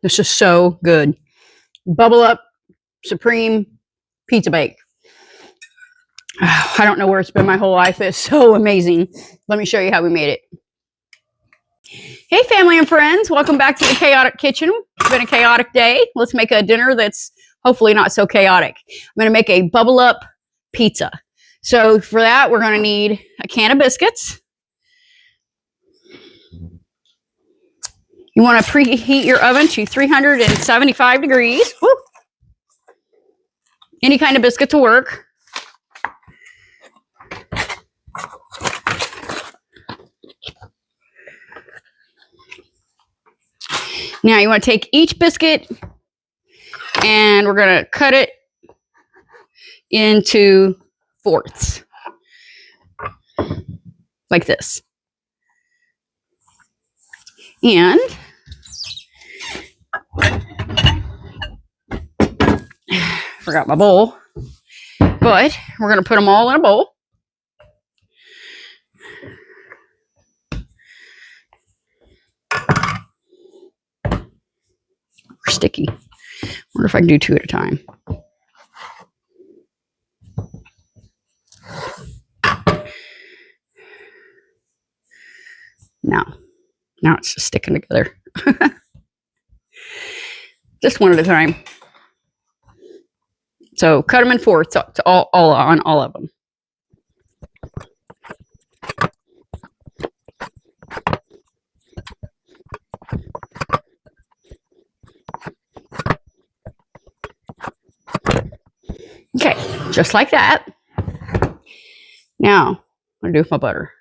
This is so good. Bubble Up Supreme Pizza Bake. I don't know where it's been my whole life. It's so amazing. Let me show you how we made it. Hey, family and friends. Welcome back to the Chaotic Kitchen. It's been a chaotic day. Let's make a dinner that's hopefully not so chaotic. I'm going to make a Bubble Up pizza. So for that, we're going to need a can of biscuits. You want to preheat your oven to 375 degrees. Woo. Any kind of biscuit to work. Now you want to take each biscuit and we're going to cut it into fourths. Like this. And forgot my bowl, but we're going to put them all in a bowl. We're sticky. Wonder if I can do 2 at a time. Now it's just sticking together. Just 1 at a time. So cut them in fourths to all on all of them. Okay, just like that. Now, I'm going to do with my butter.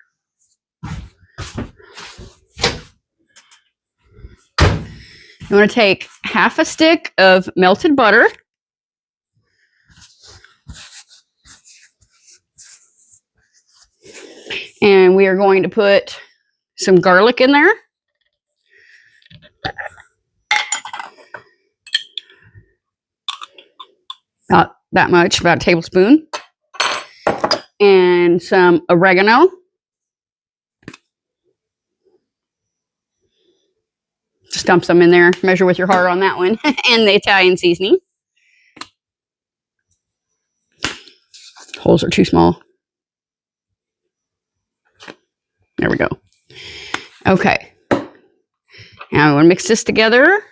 You want to take half a stick of melted butter. And we are going to put some garlic in there. About that much, about a tablespoon. And some oregano. Just dump some in there. Measure with your heart on that one. And the Italian seasoning. Holes are too small. There we go. Okay. Now I want to mix this together.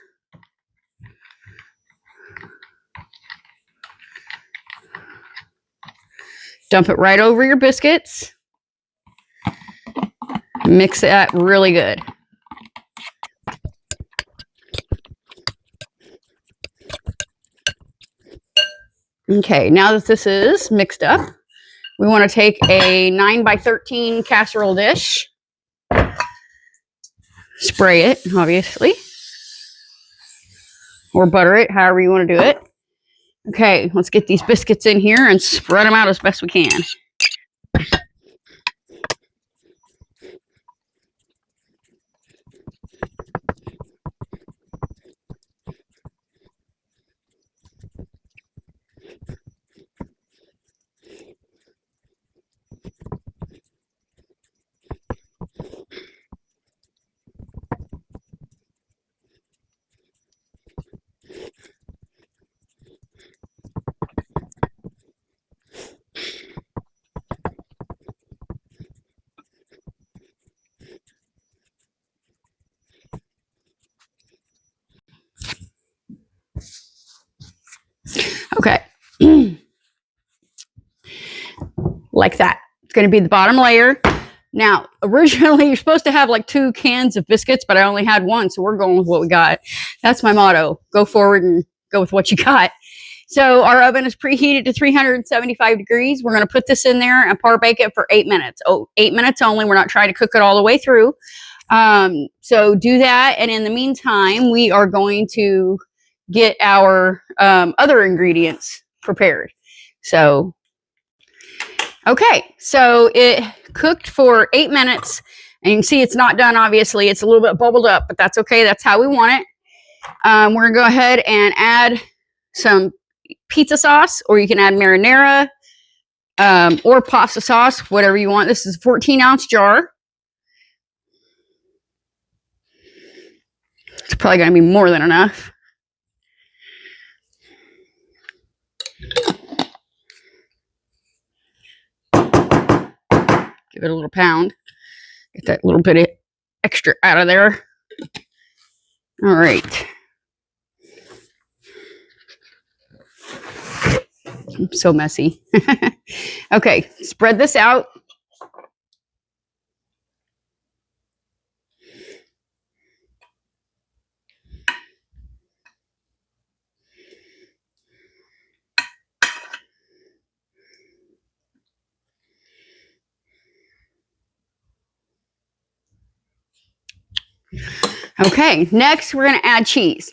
Dump it right over your biscuits. Mix that really good. Okay, now that this is mixed up, we want to take a 9x13 casserole dish. Spray it, obviously. Or butter it, however you want to do it. Okay, let's get these biscuits in here and spread them out as best we can. Okay. Like that. It's going to be the bottom layer. Now, originally, you're supposed to have like 2 cans of biscuits, but I only had 1, so we're going with what we got. That's my motto. Go forward and go with what you got. So our oven is preheated to 375 degrees. We're going to put this in there and par bake it for 8 minutes. 8 minutes only. We're not trying to cook it all the way through. So do that. And in the meantime, we are going to get our other ingredients prepared. So, okay. So it cooked for 8 minutes. And you can see it's not done, obviously. It's a little bit bubbled up, but that's okay. That's how we want it. We're going to go ahead and add some pizza sauce, or you can add marinara or pasta sauce, whatever you want. This is a 14-ounce jar. It's probably going to be more than enough. Give it a little pound. Get that little bit of extra out of there. All right. I'm so messy. Okay, spread this out. Okay, next we're going to add cheese.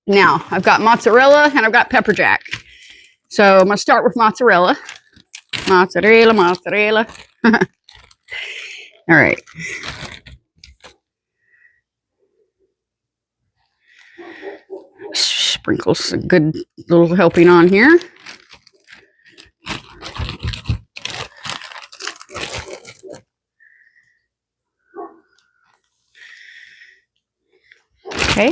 Now, I've got mozzarella and I've got pepper jack. So I'm going to start with mozzarella. Mozzarella, mozzarella. All right. Sprinkle some good little helping on here. Okay.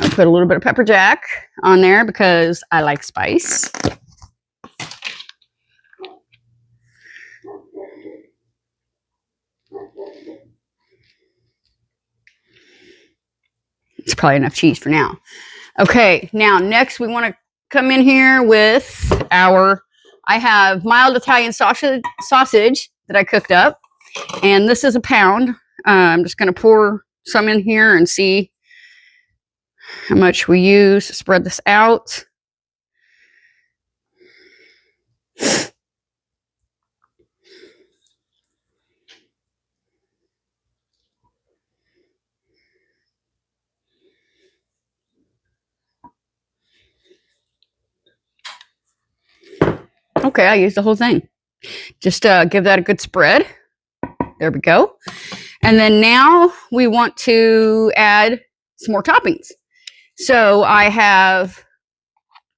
I'll put a little bit of pepper jack on there because I like spice. It's probably enough cheese for now. Okay, now next we want to come in here with I have mild Italian sausage that I cooked up, and this is a pound. I'm just going to pour some in here and see how much we use. Spread this out. Okay, I used the whole thing. Just give that a good spread. There we go. And then now we want to add some more toppings. So I have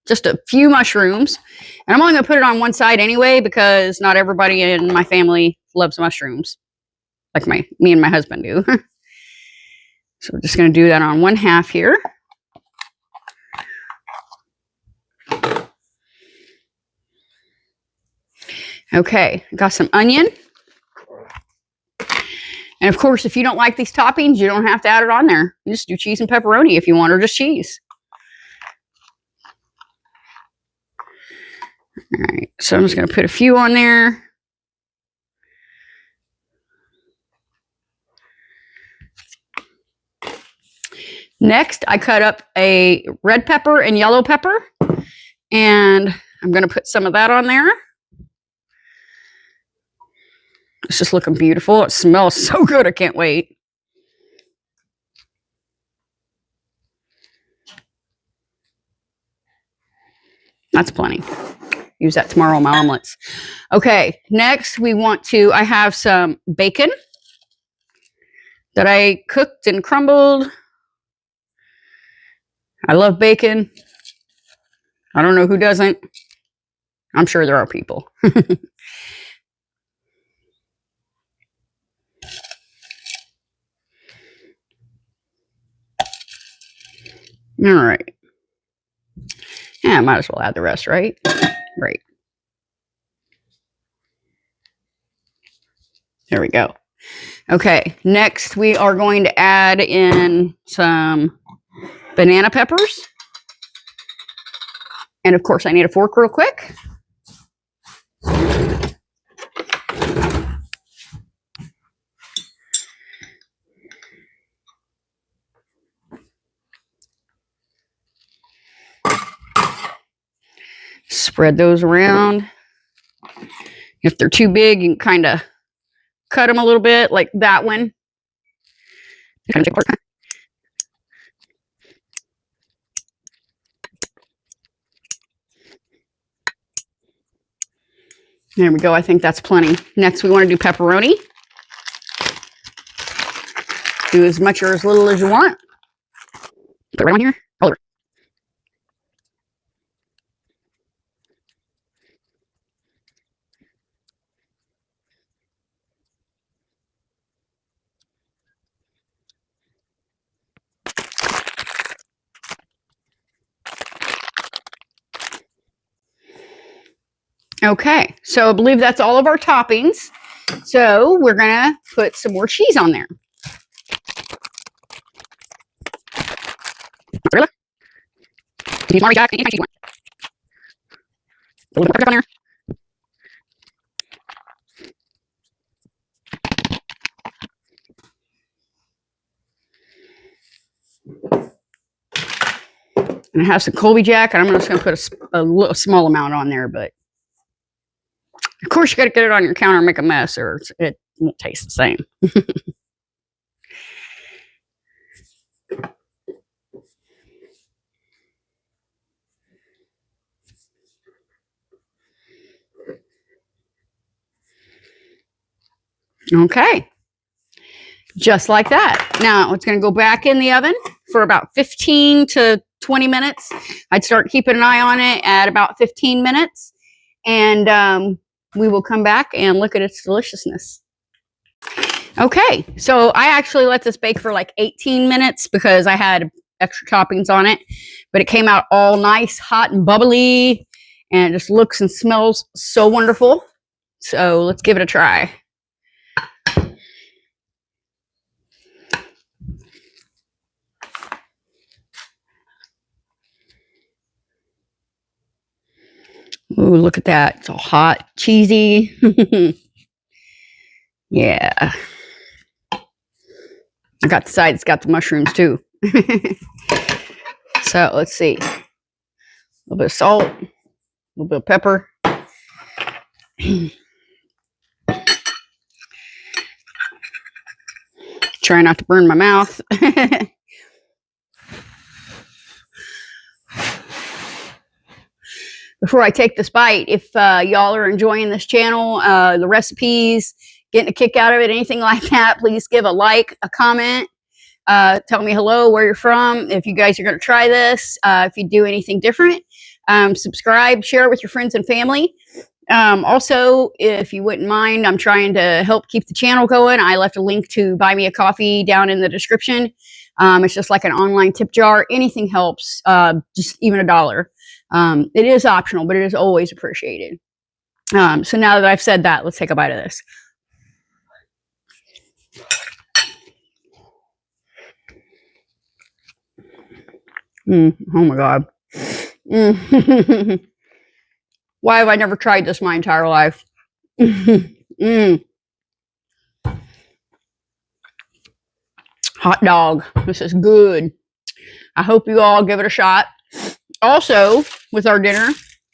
just a few mushrooms, and I'm only going to put it on one side anyway because not everybody in my family loves mushrooms like me and my husband do. So we're just going to do that on one half here. Okay, got some onion. And of course, if you don't like these toppings, you don't have to add it on there. You just do cheese and pepperoni if you want, or just cheese. All right, so I'm just going to put a few on there. Next, I cut up a red pepper and yellow pepper, and I'm going to put some of that on there. It's just looking beautiful. It smells so good. I can't wait. That's plenty. Use that tomorrow on my omelets. Okay, next I have some bacon that I cooked and crumbled. I love bacon. I don't know who doesn't. I'm sure there are people. All right. Yeah, I might as well add the rest, right? Right. There we go. Okay, next we are going to add in some banana peppers. And of course, I need a fork real quick. Spread those around. If they're too big, you can kind of cut them a little bit, like that one. There we go. I think that's plenty. Next, we want to do pepperoni. Do as much or as little as you want. Put it right on here. All over. Okay, so I believe that's all of our toppings. So we're gonna put some more cheese on there. Mozzarella. Use Mari Jack, any kind of cheese you want. A little more ketchup on there. And I have some Colby Jack, and I'm just going to put a small amount on there. But of course, you got to get it on your counter and make a mess, or it won't taste the same. Okay, just like that. Now it's going to go back in the oven for about 15 to 20 minutes. I'd start keeping an eye on it at about 15 minutes, and we will come back and look at its deliciousness. Okay, so I actually let this bake for like 18 minutes because I had extra toppings on it, but it came out all nice, hot, and bubbly, and it just looks and smells so wonderful. So let's give it a try. Ooh, look at that. It's all hot, cheesy. Yeah. I got the side that's got the mushrooms too. So let's see. A little bit of salt, a little bit of pepper. Try not to burn my mouth. Before I take this bite, if y'all are enjoying this channel, the recipes, getting a kick out of it, anything like that, please give a like, a comment. Tell me hello, where you're from, if you guys are going to try this, if you do anything different. Subscribe, share it with your friends and family. Also, if you wouldn't mind, I'm trying to help keep the channel going. I left a link to buy me a coffee down in the description. It's just like an online tip jar. Anything helps, just even $1. It is optional, but it is always appreciated. So now that I've said that, let's take a bite of this. Oh my God. Why have I never tried this my entire life? Hot dog. This is good. I hope you all give it a shot. Also, with our dinner,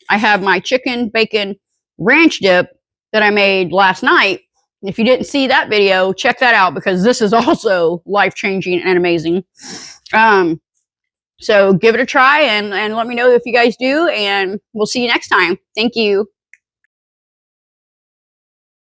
I have my chicken bacon ranch dip that I made last night. If you didn't see that video, check that out because this is also life-changing and amazing. So give it a try and let me know if you guys do, and we'll see you next time. Thank you.